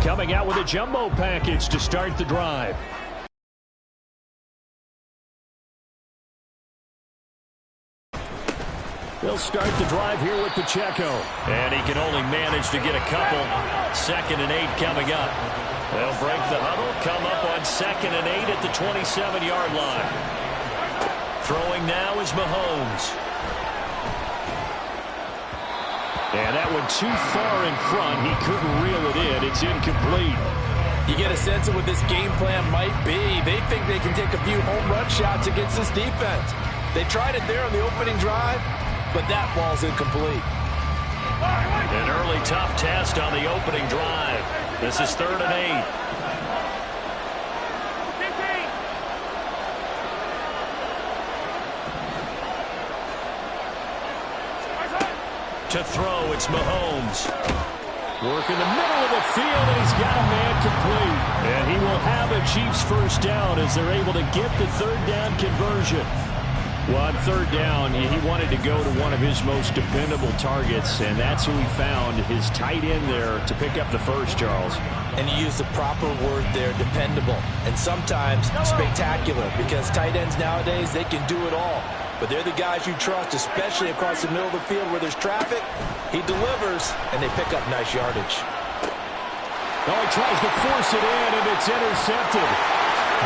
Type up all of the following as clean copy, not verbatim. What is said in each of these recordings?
coming out with a jumbo package to start the drive. They'll start the drive here with Pacheco. And he can only manage to get a couple. 2nd and 8 coming up. They'll break the huddle, come up on 2nd and 8 at the 27-yard line. Throwing now is Mahomes. And that one too far in front. He couldn't reel it in. It's incomplete. You get a sense of what this game plan might be. They think they can take a few home run shots against this defense. They tried it there on the opening drive, but that ball's incomplete. An early tough test on the opening drive. This is 3rd and 8. To throw, it's Mahomes. Work in the middle of the field, and he's got a man complete. And he will have a Chiefs first down as they're able to get the 3rd down conversion. Well, on 3rd down, he wanted to go to one of his most dependable targets, and that's who he found, his tight end there, to pick up the first, Charles. And you use the proper word there, dependable. And sometimes spectacular, because tight ends nowadays, they can do it all. But they're the guys you trust, especially across the middle of the field where there's traffic. He delivers, and they pick up nice yardage. Oh, he tries to force it in, and it's intercepted.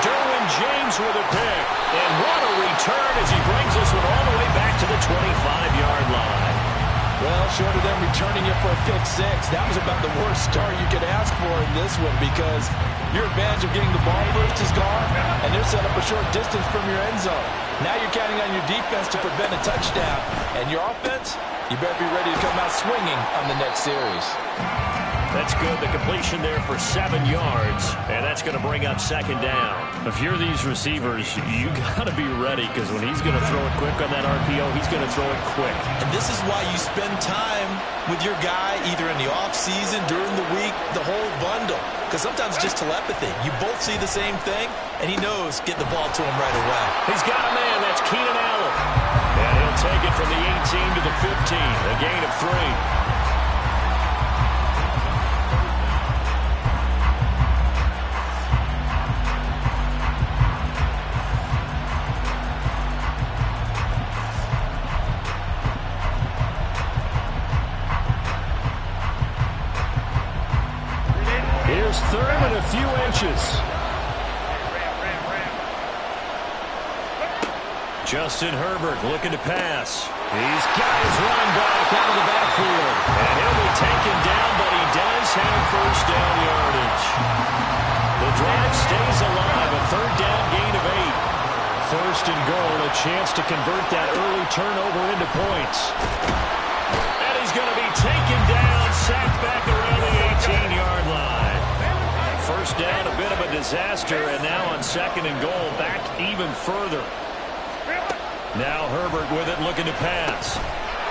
Derwin James with a pick. And what a return as he brings this one all the way back to the 25-yard line. Well, short of them returning it for a pick 6, that was about the worst start you could ask for in this one, because your advantage of getting the ball first is gone, and they're set up a short distance from your end zone. Now you're counting on your defense to prevent a touchdown, and your offense, you better be ready to come out swinging on the next series. That's good. The completion there for 7 yards, and that's going to bring up 2nd down. If you're these receivers, you got to be ready, because when he's going to throw it quick on that RPO, he's going to throw it quick. And this is why you spend time with your guy either in the offseason, during the week, the whole bundle. Because sometimes it's just telepathy. You both see the same thing, and he knows get the ball to him right away. He's got a man. That's Keenan Allen. And he'll take it from the 18 to the 15, a gain of 3. Here's 3rd and a few inches. Justin Herbert looking to pass. He's got his running back out of the backfield. And he'll be taken down, but he does have first down yardage. The drive stays alive. A 3rd down gain of 8. 1st and goal, a chance to convert that early turnover into points. And he's going to be taken down, sacked back around the 18-yard line. First down, a bit of a disaster, and now on 2nd and goal, back even further. Now Herbert with it, looking to pass.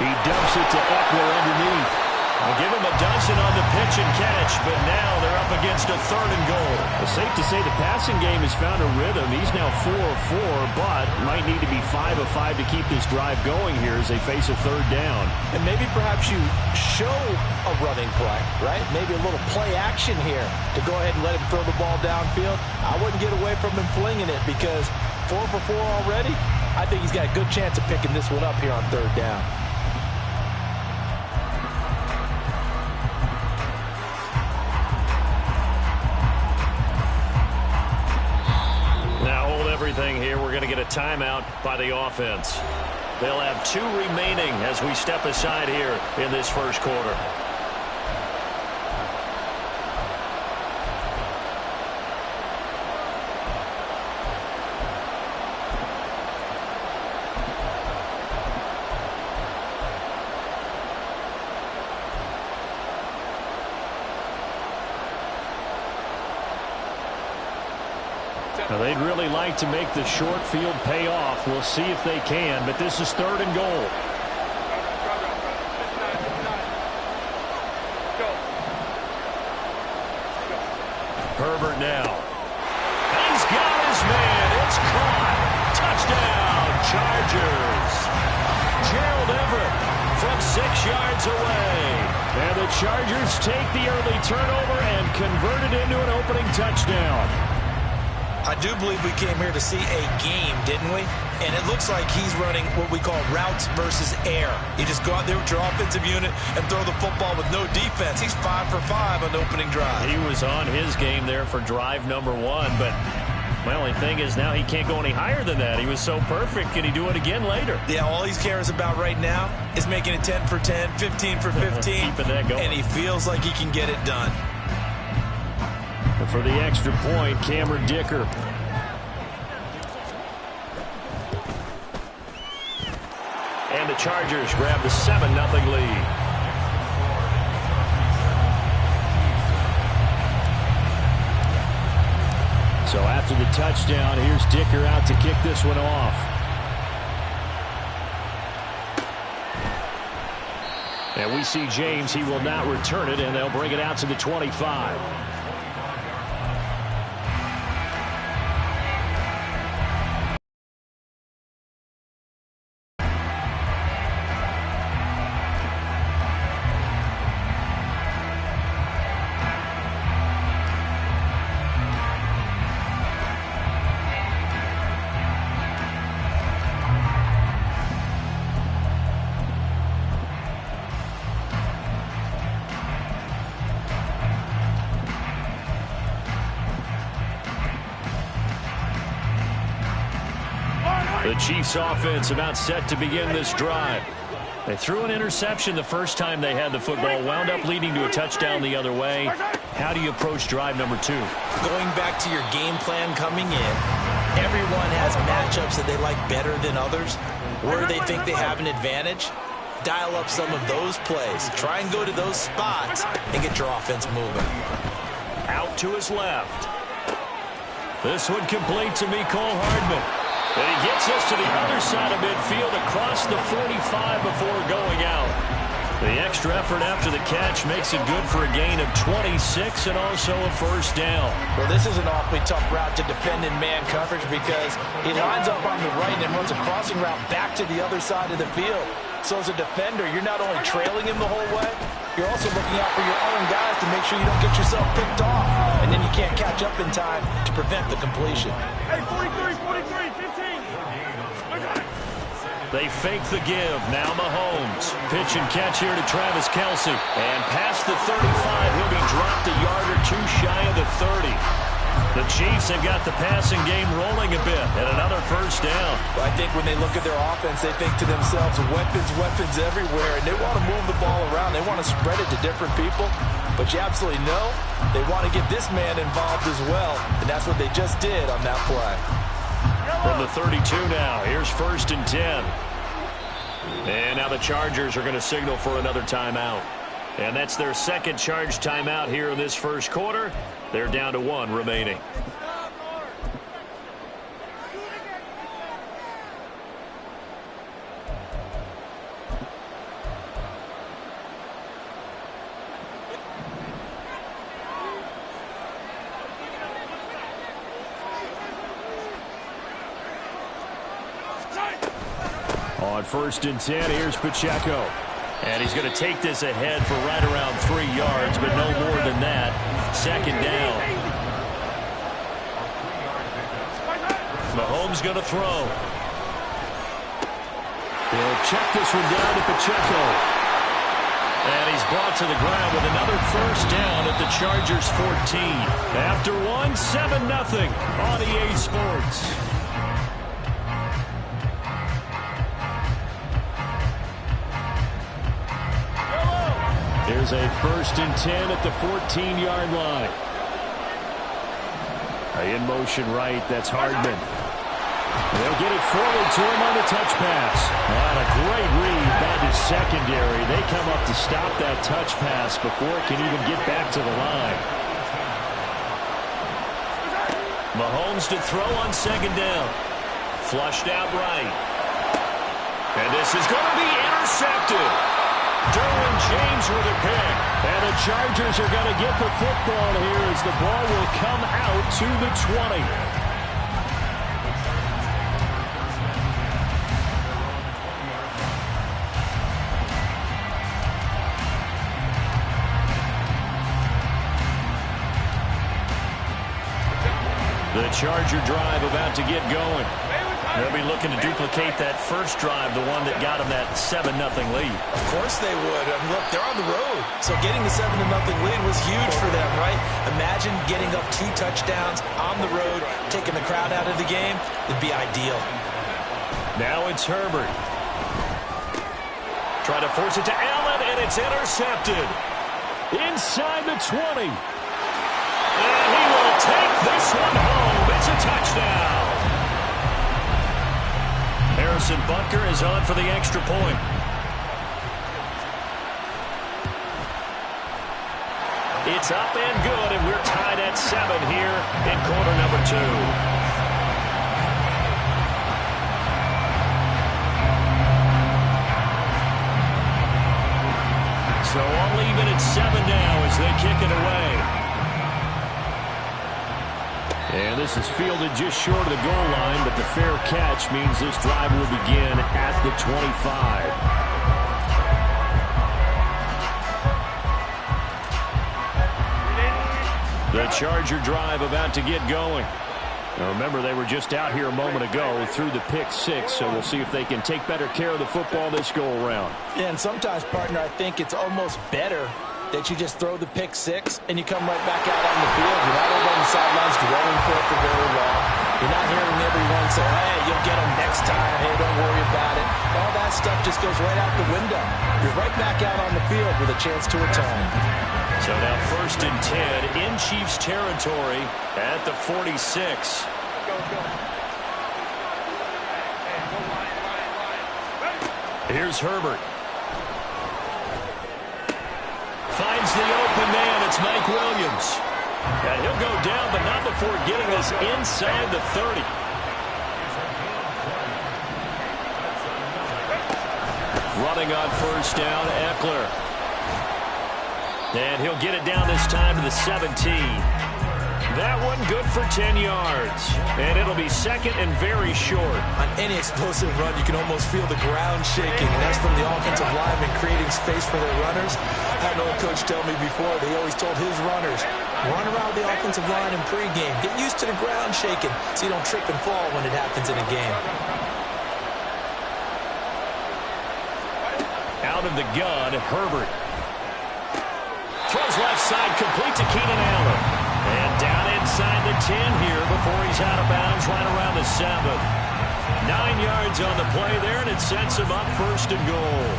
He dumps it to Eckler underneath. They'll give him a dozen on the pitch and catch, but now they're up against a 3rd and goal. It's safe to say the passing game has found a rhythm. He's now 4 of 4, but might need to be 5 of 5 to keep this drive going here as they face a 3rd down. And maybe perhaps you show a running play, right? Maybe a little play action here to go ahead and let him throw the ball downfield. I wouldn't get away from him flinging it, because 4 for 4 already, I think he's got a good chance of picking this one up here on 3rd down. Now hold everything here. We're going to get a timeout by the offense. They'll have 2 remaining as we step aside here in this first quarter. Now, they'd really like to make the short field pay off. We'll see if they can, but this is 3rd and goal. Herbert now. He's got his man. It's caught. Touchdown, Chargers. Gerald Everett from 6 yards away. And the Chargers take the early turnover and convert it into an opening touchdown. I do believe we came here to see a game, didn't we? And it looks like he's running what we call routes versus air. You just go out there with your offensive unit and throw the football with no defense. He's 5 for 5 on the opening drive. He was on his game there for drive number 1, but my only thing is now he can't go any higher than that. He was so perfect. Can he do it again later? Yeah, all he cares about right now is making it 10 for 10, 15 for 15. Keeping that going. And he feels like he can get it done. For the extra point, Cameron Dicker. And the Chargers grab the 7-0 lead. So after the touchdown, here's Dicker out to kick this one off. And we see James. He will not return it, and they'll bring it out to the 25. The Chiefs offense about set to begin this drive. They threw an interception the first time they had the football, wound up leading to a touchdown the other way. How do you approach drive number 2? Going back to your game plan coming in, everyone has matchups that they like better than others, where they think they have an advantage. Dial up some of those plays. Try and go to those spots and get your offense moving. Out to his left. This one complete to Mecole Hardman. And he gets us to the other side of midfield across the 45 before going out. The extra effort after the catch makes it good for a gain of 26 and also a first down. Well, this is an awfully tough route to defend in man coverage because he lines up on the right and runs a crossing route back to the other side of the field. So as a defender, you're not only trailing him the whole way, you're also looking out for your own guys to make sure you don't get yourself picked off. And then you can't catch up in time to prevent the completion. Hey, 43, 15. They fake the give. Now Mahomes. Pitch and catch here to Travis Kelce. And past the 35, he'll be dropped a yard or two shy of the 30. The Chiefs have got the passing game rolling a bit. And another first down. Well, I think when they look at their offense, they think to themselves, weapons everywhere. And they want to move the ball around. They want to spread it to different people. But you absolutely know they want to get this man involved as well. And that's what they just did on that play. From the 32 now, here's 1st and 10. And now the Chargers are going to signal for another timeout. And that's their second charge timeout here in this first quarter. They're down to 1 remaining. On 1st and 10, here's Pacheco. And he's going to take this ahead for right around 3 yards, but no more than that. 2nd down. Mahomes going to throw. He'll check this one down to Pacheco. And he's brought to the ground with another first down at the Chargers 14. After one, 7-0 on EA Sports. Here's a 1st and 10 at the 14-yard line. In motion right, that's Hardman. They'll get it forward to him on the touch pass. And a great read by the secondary. They come up to stop that touch pass before it can even get back to the line. Mahomes to throw on 2nd down. Flushed out right. And this is going to be intercepted. Derwin James with a pick. And the Chargers are going to get the football here as the ball will come out to the 20. The Charger drive about to get going. They'll be looking to duplicate that first drive, the one that got them that 7-0 lead. Of course they would. I mean, look, they're on the road. So getting the 7-0 lead was huge for them, right? Imagine getting up 2 touchdowns on the road, taking the crowd out of the game. It'd be ideal. Now it's Herbert. Try to force it to Allen, and it's intercepted. Inside the 20. And he will take this one home. It's a touchdown. Harrison Butker is on for the extra point. It's up and good, and we're tied at 7 here in quarter number 2. So all even at 7 now as they kick it away. And this is fielded just short of the goal line, but the fair catch means this drive will begin at the 25. The Charger drive about to get going. Now remember, they were just out here a moment ago through the pick 6, so we'll see if they can take better care of the football this go-around. Yeah, and sometimes, partner, I think it's almost better that you just throw the pick 6 and you come right back out on the field. You're not over on the sidelines dwelling for it for very long. You're not hearing everyone say, hey, you'll get them next time. Hey, don't worry about it. All that stuff just goes right out the window. You're right back out on the field with a chance to atone. So now 1st and 10 in Chiefs territory at the 46. Here's Herbert. Finds the open man. It's Mike Williams. And he'll go down, but not before getting this inside the 30. Running on 1st down, Eckler. And he'll get it down this time to the 17. That one good for 10 yards. And it'll be 2nd and very short. On any explosive run, you can almost feel the ground shaking, and that's from the offensive lineman creating space for their runners. I had an old coach tell me before, they always told his runners, run around the offensive line in pregame. Get used to the ground shaking so you don't trip and fall when it happens in a game. Out of the gun, Herbert. Throws left side, complete to Keenan Allen. And down inside the 10 here before he's out of bounds right around the 7. 9 yards on the play there, and it sets him up 1st and goal.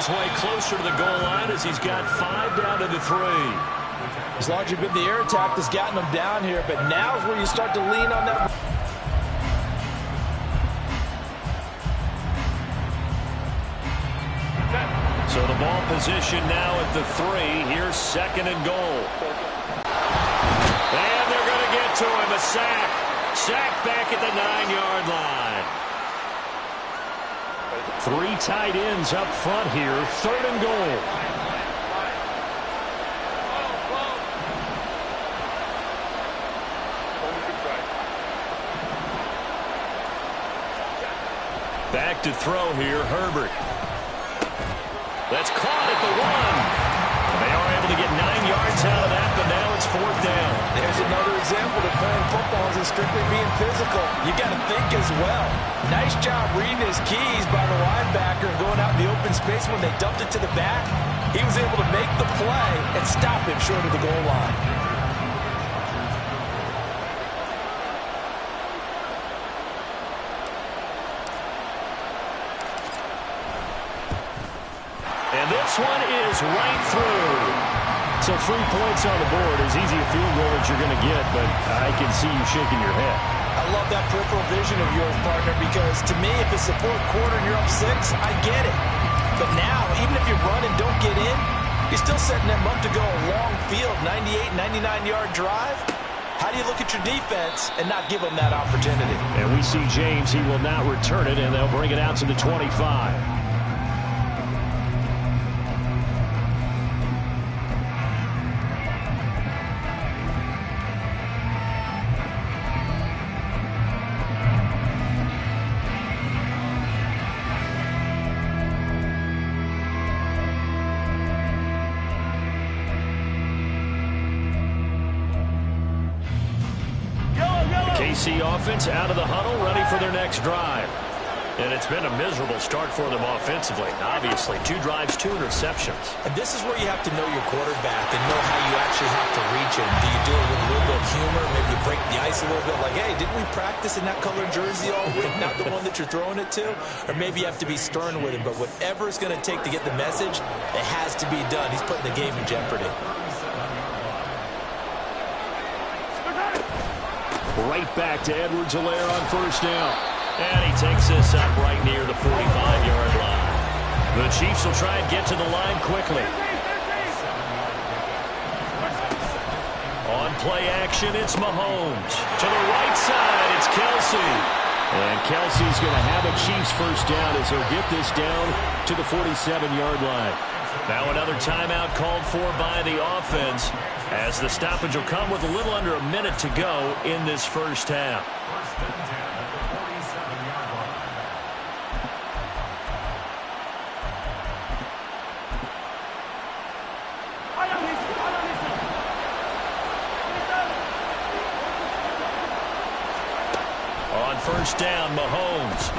Way closer to the goal line as he's got 5 down to the 3. As long as you've been the air attack that's gotten them down here, but now is where you start to lean on that. So the ball position now at the 3. Here's 2nd and goal. And they're going to get to him. A sack. Sack back at the 9-yard line. 3 tight ends up front here. 3rd and goal. Back to throw here, Herbert. That's caught at the 1. They are able to get 9 yards out of that, but now it's 4th down. There's another example that playing football isn't strictly being physical. You got to think as well. Nice job reading his keys by the linebacker and going out in the open space when they dumped it to the back. He was able to make the play and stop him short of the goal line. And this one is right through. So 3 points on the board. As easy a field goal as you're going to get, but I can see you shaking your head. I love that peripheral vision of yours, partner, because to me, if it's the 4th quarter and you're up 6, I get it. But now, even if you run and don't get in, you're still setting them up to go a long field, 98, 99-yard drive. How How do you look at your defense and not give them that opportunity? And we see James. He will not return it, and they'll bring it out to the 25. KC offense out of the huddle, ready for their next drive. And it's been a miserable start for them offensively. Obviously, 2 drives, 2 interceptions. And this is where you have to know your quarterback and know how you actually have to reach him. Do you do it with a little bit of humor? Maybe you break the ice a little bit like, hey, didn't we practice in that color jersey all week? Not the one that you're throwing it to? Or maybe you have to be stern with him. But whatever it's going to take to get the message, it has to be done. He's putting the game in jeopardy. Right back to Edwards-Helaire on first down. And he takes this up right near the 45-yard line. The Chiefs will try and get to the line quickly. On play action, it's Mahomes. To the right side, it's Kelsey. And Kelsey's going to have a Chiefs first down as he'll get this down to the 47-yard line. Now another timeout called for by the offense, as the stoppage will come with a little under a minute to go in this first half. On first down, Mahomes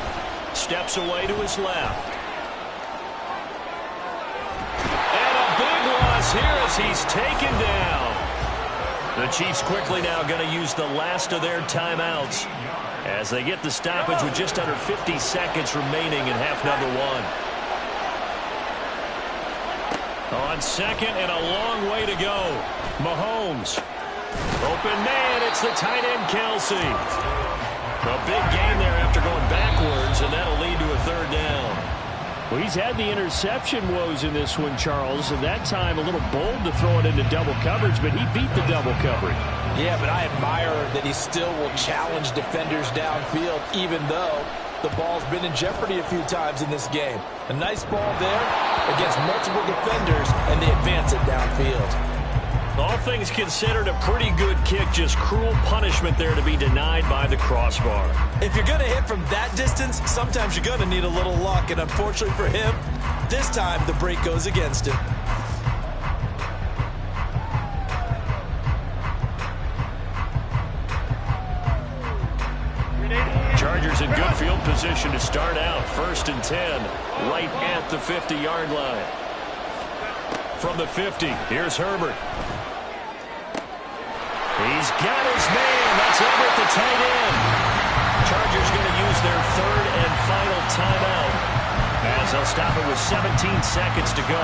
steps away to his left. Here as he's taken down. The Chiefs quickly now going to use the last of their timeouts as they get the stoppage with just under 50 seconds remaining in half number 1. On second and a long way to go. Mahomes. Open man, it's the tight end Kelsey. A big gain there after going backwards, and that'll lead to a third down. Well, he's had the interception woes in this one, Charles, and that time a little bold to throw it into double coverage, but he beat the double coverage. Yeah, but I admire that he still will challenge defenders downfield, even though the ball's been in jeopardy a few times in this game. A nice ball there against multiple defenders, and they advance it downfield. All things considered, a pretty good kick, just cruel punishment there to be denied by the crossbar. If you're going to hit from that distance, sometimes you're going to need a little luck, and unfortunately for him, this time the break goes against him. Chargers in good field position to start out. 1st and 10, right at the 50-yard line. From the 50, here's Herbert. He's got his man. That's Everett, the tight end. Chargers going to use their 3rd and final timeout, as they'll stop it with 17 seconds to go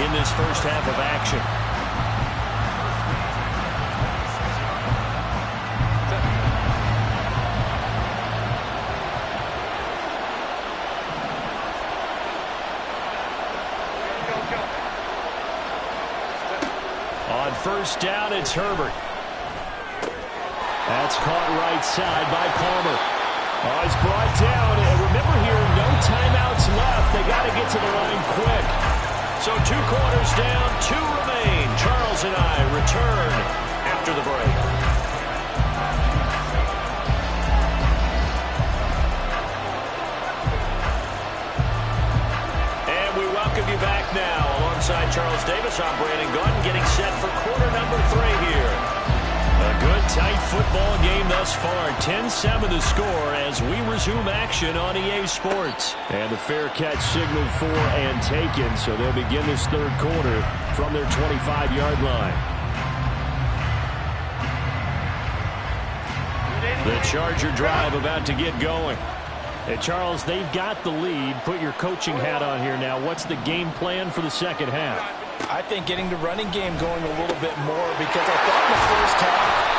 in this first half of action. On first down, it's Herbert. That's caught right side by Palmer. Oh, he's brought down. And remember here, no timeouts left. They got to get to the line quick. So 2 quarters down, 2 remain. Charles and I return after the break. And we welcome you back now. Alongside Charles Davis, I'm Brandon Gaudin, getting set for quarter number 3 here. A good, tight football game thus far. 10-7 the score as we resume action on EA Sports. And the fair catch signaled for and taken, so they'll begin this 3rd quarter from their 25-yard line. The Charger drive about to get going. Hey, Charles, they've got the lead. Put your coaching hat on here now. What's the game plan for the second half? I think getting the running game going a little bit more, because I thought in the first half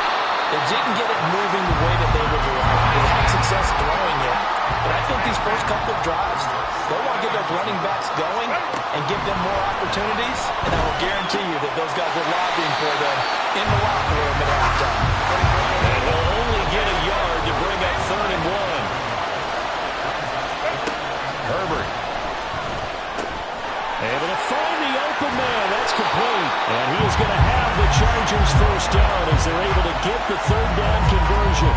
they didn't get it moving the way that they would like. They had success throwing it, but I think these first couple of drives, they'll want to get those running backs going and give them more opportunities, and I will guarantee you that those guys were lobbying for them in the locker room at halftime. Chargers first down as they're able to get the third down conversion.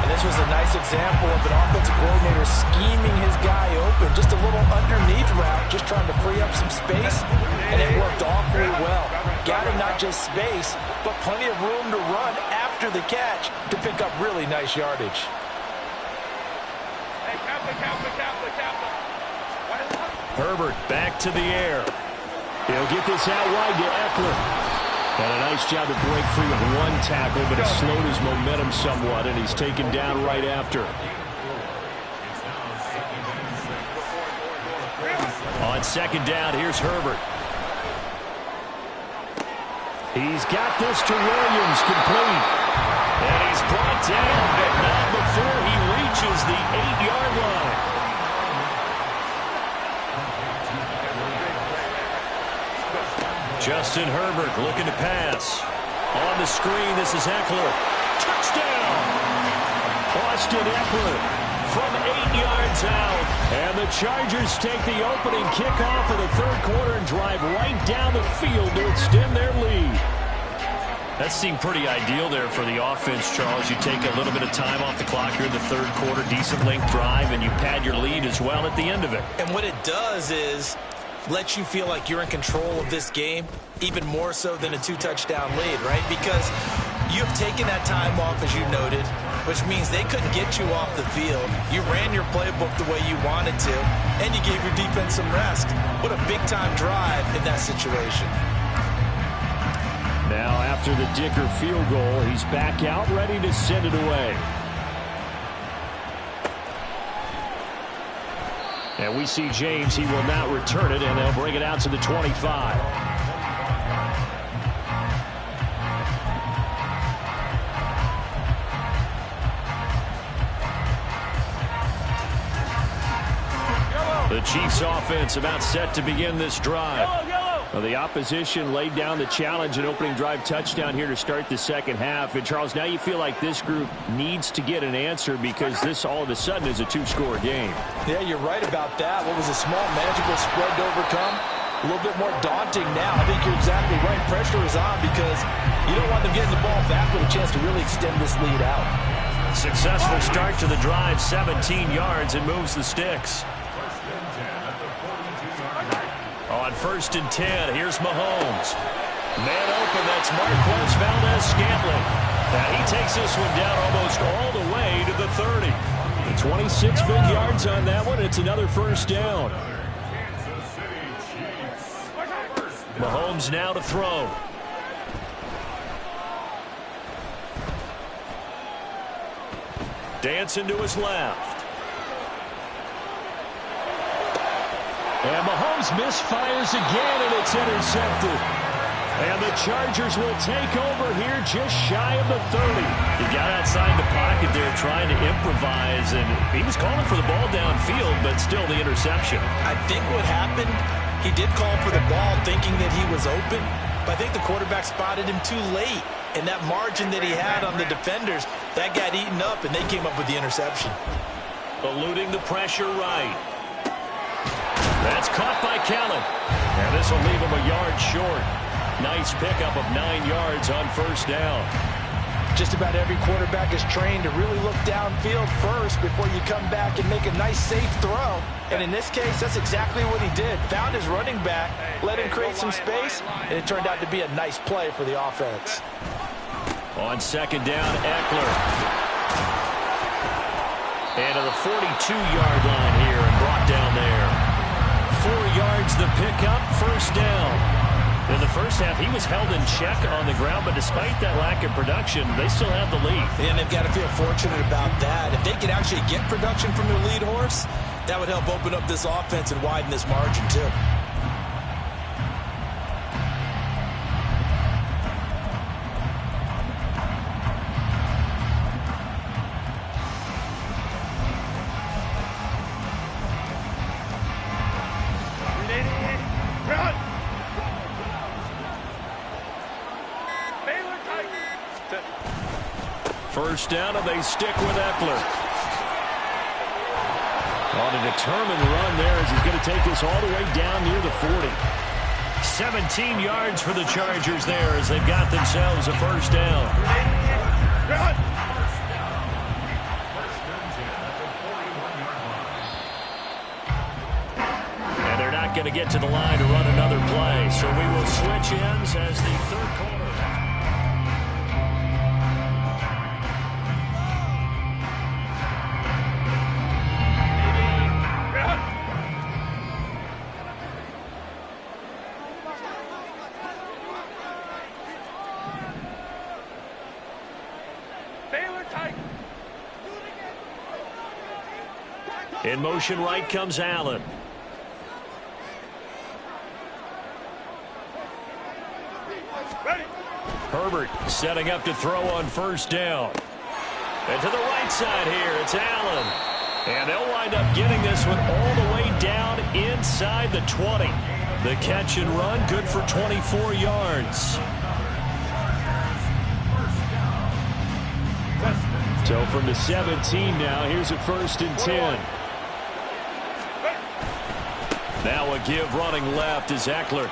And this was a nice example of an offensive coordinator scheming his guy open. Just a little underneath route, just trying to free up some space, and it worked awfully well. Got him not just space, but plenty of room to run after the catch to pick up really nice yardage. Herbert back to the air. He'll get this out wide to Eckler. And a nice job to break free with one tackle, but it slowed his momentum somewhat, and he's taken down right after. On second down, here's Herbert. He's got this to Williams, complete. And he's brought down, but not before he reaches the 8-yard line. Justin Herbert looking to pass. On the screen, this is Eckler. Touchdown! Austin Eckler from 8 yards out. And the Chargers take the opening kickoff of the third quarter and drive right down the field to extend their lead. That seemed pretty ideal there for the offense, Charles. You take a little bit of time off the clock here in the third quarter, decent length drive, and you pad your lead as well at the end of it. And what it does is let you feel like you're in control of this game, even more so than a 2-touchdown lead, right? Because you've taken that time off, as you noted, which means they couldn't get you off the field. You ran your playbook the way you wanted to, and you gave your defense some rest. What a big-time drive in that situation. Now, after the Dicker field goal, he's back out, ready to send it away. And we see James. He will not return it, and they'll bring it out to the 25. The Chiefs offense about set to begin this drive. Well, the opposition laid down the challenge and opening drive touchdown here to start the second half. And, Charles, now you feel like this group needs to get an answer because this all of a sudden is a 2-score game. Yeah, you're right about that. What was a small, manageable spread to overcome? A little bit more daunting now. I think you're exactly right. Pressure is on because you don't want them getting the ball back with a chance to really extend this lead out. Successful start to the drive, 17 yards, and moves the sticks. On 1st and 10, here's Mahomes. Man open, that's Marquez Valdez-Scantling. Now he takes this one down almost all the way to the 30. 26 big yards on that one. It's another first down. Mahomes now to throw. Dancing to his left. And Mahomes misfires again, and it's intercepted. And the Chargers will take over here just shy of the 30. He got outside the pocket there trying to improvise, and he was calling for the ball downfield, but still the interception. I think what happened, he did call for the ball thinking that he was open, but I think the quarterback spotted him too late. And that margin that he had on the defenders, that got eaten up, and they came up with the interception. Eluding the pressure right. That's caught by Kellen. And this will leave him a yard short. Nice pickup of 9 yards on first down. Just about every quarterback is trained to really look downfield first before you come back and make a nice, safe throw. And in this case, that's exactly what he did. Found his running back, let him create some space, and it turned out to be a nice play for the offense. On second down, Eckler. And to the 42-yard line here and brought down there. 4 yards the pickup, first down. In the first half, he was held in check on the ground, but despite that lack of production, they still have the lead. And they've got to feel fortunate about that. If they could actually get production from their lead horse, that would help open up this offense and widen this margin, too. First down, and they stick with Eckler. On a determined run there as he's going to take this all the way down near the 40. 17 yards for the Chargers there as they've got themselves a first down. And they're not going to get to the line to run another play, so we will switch ends as the third quarter. In motion right comes Allen. Herbert setting up to throw on first down. And to the right side here, it's Allen. And they'll wind up getting this one all the way down inside the 20. The catch and run, good for 24 yards. So from the 17 now, here's a 1st and 10. Now a give running left is Eckler.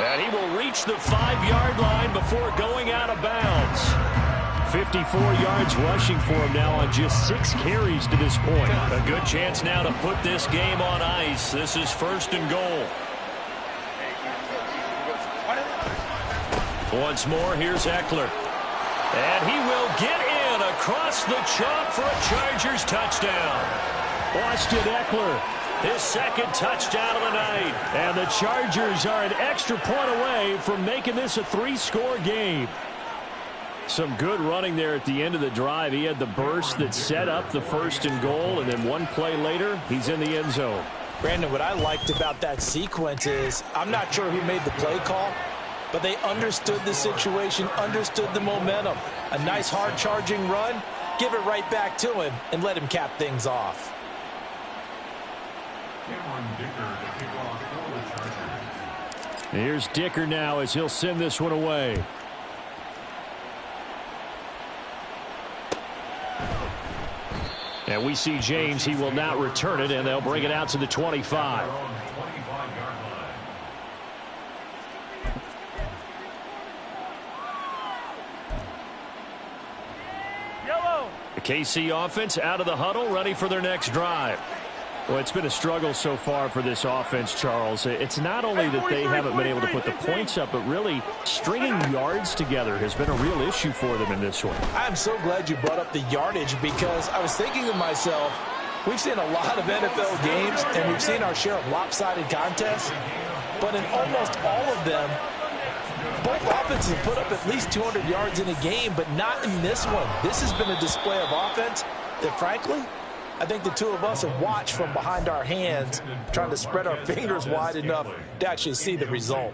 And he will reach the 5-yard line before going out of bounds. 54 yards rushing for him now on just 6 carries to this point. A good chance now to put this game on ice. This is 1st and goal. Once more, here's Eckler. And he will get in across the chalk for a Chargers touchdown. Austin Eckler, his 2nd touchdown of the night. And the Chargers are an extra point away from making this a 3-score game. Some good running there at the end of the drive. He had the burst that set up the 1st and goal, and then one play later, he's in the end zone. Brandon, what I liked about that sequence is I'm not sure who made the play call, but they understood the situation, understood the momentum. A nice hard charging run, give it right back to him, and let him cap things off. Here's Dicker now as he'll send this one away. And we see James. He will not return it, and they'll bring it out to the 25. The KC offense out of the huddle, ready for their next drive. Well, it's been a struggle so far for this offense, Charles. It's not only that they haven't been able to put the points up, but really stringing yards together has been a real issue for them in this one. I'm so glad you brought up the yardage because I was thinking to myself, we've seen a lot of NFL games and we've seen our share of lopsided contests, but in almost all of them, both offenses have put up at least 200 yards in a game, but not in this one. This has been a display of offense that, frankly, I think the two of us have watched from behind our hands, trying to spread our fingers wide enough to actually see the result.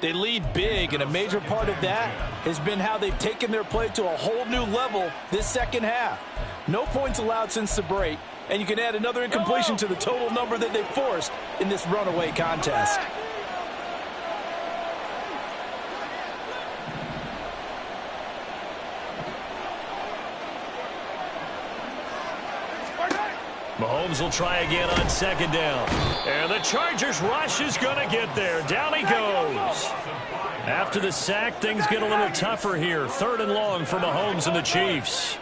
They lead big, and a major part of that has been how they've taken their play to a whole new level this second half. No points allowed since the break, and you can add another incompletion to the total number that they forced in this runaway contest. Mahomes will try again on 2nd down. And the Chargers rush is going to get there. Down he goes. After the sack, things get a little tougher here. 3rd and long for Mahomes and the Chiefs.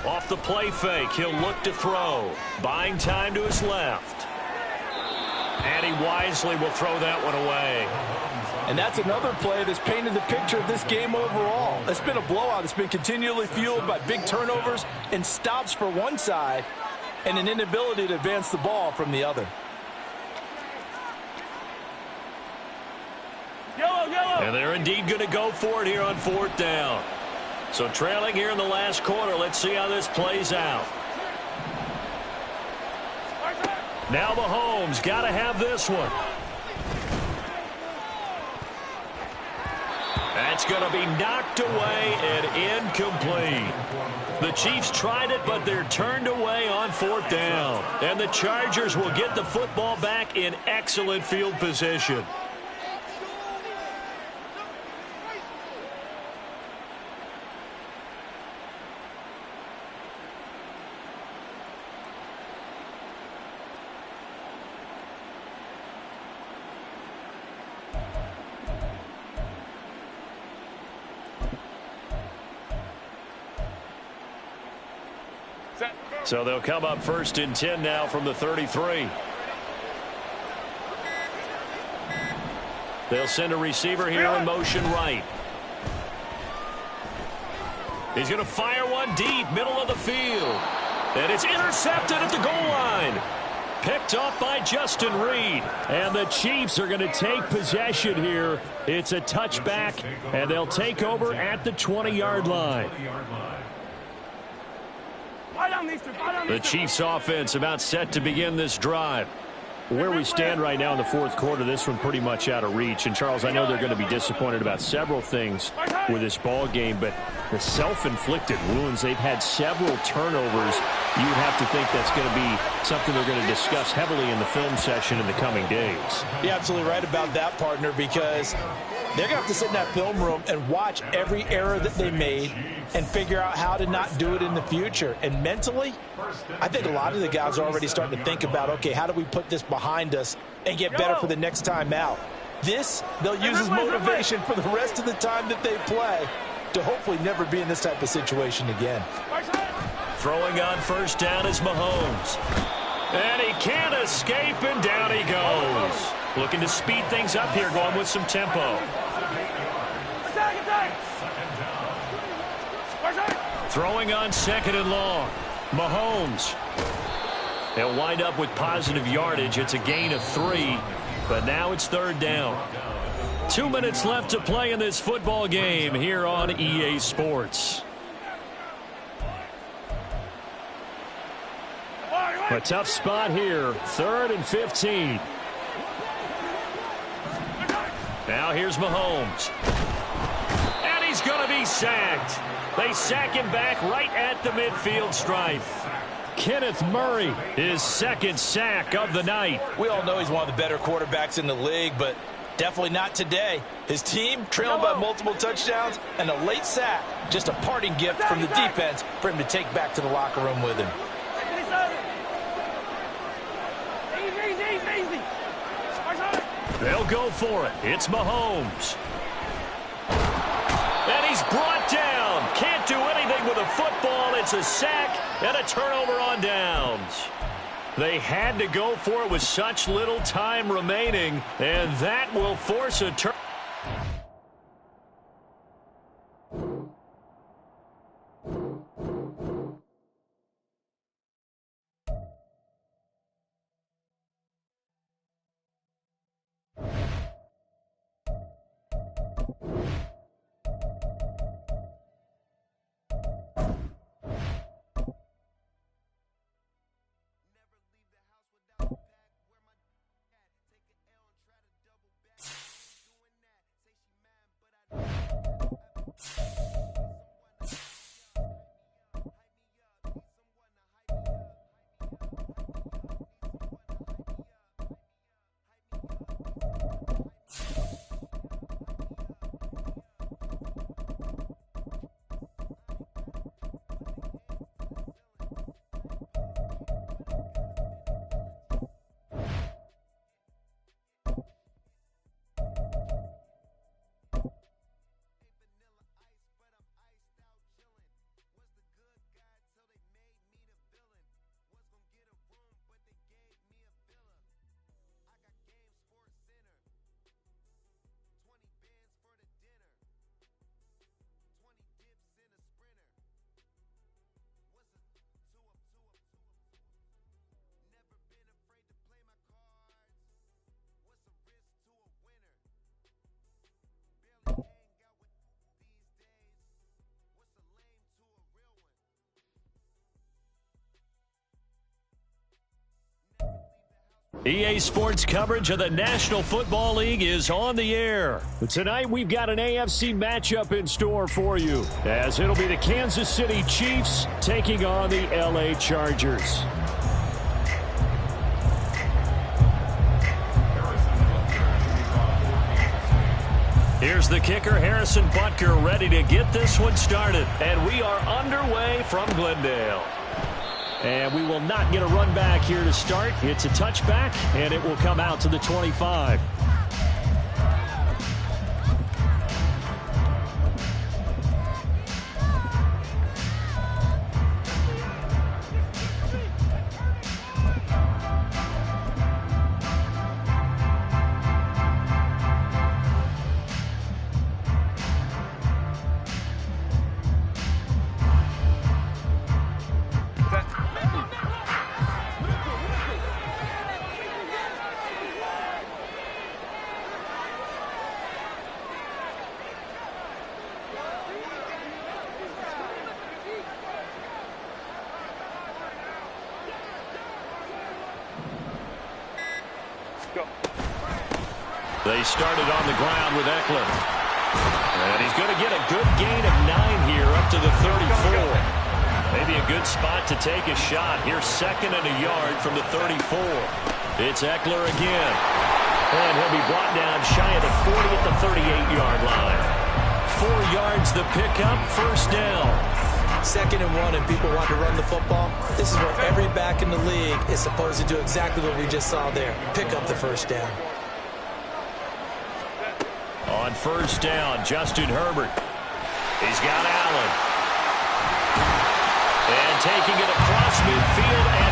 Off the play fake, he'll look to throw. Buying time to his left. And he wisely will throw that one away. And that's another play that's painted the picture of this game overall. It's been a blowout. It's been continually fueled by big turnovers and stops for one side and an inability to advance the ball from the other. And they're indeed going to go for it here on 4th down. So trailing here in the last quarter, let's see how this plays out. Now Mahomes got to have this one. That's going to be knocked away and incomplete. The Chiefs tried it, but they're turned away on 4th down. And the Chargers will get the football back in excellent field position. So they'll come up 1st and 10 now from the 33. They'll send a receiver here in motion right. He's going to fire one deep, middle of the field. And it's intercepted at the goal line. Picked off by Justin Reed. And the Chiefs are going to take possession here. It's a touchback, and they'll take over at the 20-yard line. The Chiefs offense about set to begin this drive. Where we stand right now in the fourth quarter, this one pretty much out of reach. And, Charles, I know they're going to be disappointed about several things with this ball game, but the self-inflicted wounds, they've had several turnovers. You would have to think that's going to be something they're going to discuss heavily in the film session in the coming days. You're absolutely right about that, partner, because they're going to have to sit in that film room and watch every error that they made and figure out how to not do it in the future. And mentally, I think a lot of the guys are already starting to think about, okay, how do we put this behind us and get better for the next time out? This, they'll use as motivation for the rest of the time that they play to hopefully never be in this type of situation again. Throwing on 1st down is Mahomes. And he can't escape, and down he goes. Looking to speed things up here, going with some tempo. Throwing on 2nd and long. Mahomes. They'll wind up with positive yardage. It's a gain of 3, but now it's 3rd down. 2 minutes left to play in this football game here on EA Sports. A tough spot here. 3rd and 15. Now here's Mahomes. And he's going to be sacked. They sack him back right at the midfield stripe. Kenneth Murray, his 2nd sack of the night. We all know he's one of the better quarterbacks in the league, but definitely not today. His team trailing by multiple touchdowns and a late sack. Just a parting gift from the defense for him to take back to the locker room with him. They'll go for it. It's Mahomes. And he's brought down. Can't do anything with a football. It's a sack and a turnover on downs. They had to go for it with such little time remaining, and that will force a turn. EA Sports coverage of the National Football League is on the air. Tonight we've got an AFC matchup in store for you, as it'll be the Kansas City Chiefs taking on the LA Chargers. Here's the kicker, Harrison Butker, ready to get this one started. And we are underway from Glendale. And we will not get a run back here to start. It's a touchback, and it will come out to the 25. They started on the ground with Eckler. And he's going to get a good gain of 9 here up to the 34. Maybe a good spot to take a shot. Here's 2nd and a yard from the 34. It's Eckler again. And he'll be brought down shy of the 40 at the 38-yard line. 4 yards the pickup, 1st down. 2nd and 1 and people want to run the football. This is where every back in the league is supposed to do exactly what we just saw there. Pick up the 1st down. On 1st down, Justin Herbert. He's got Allen. And taking it across midfield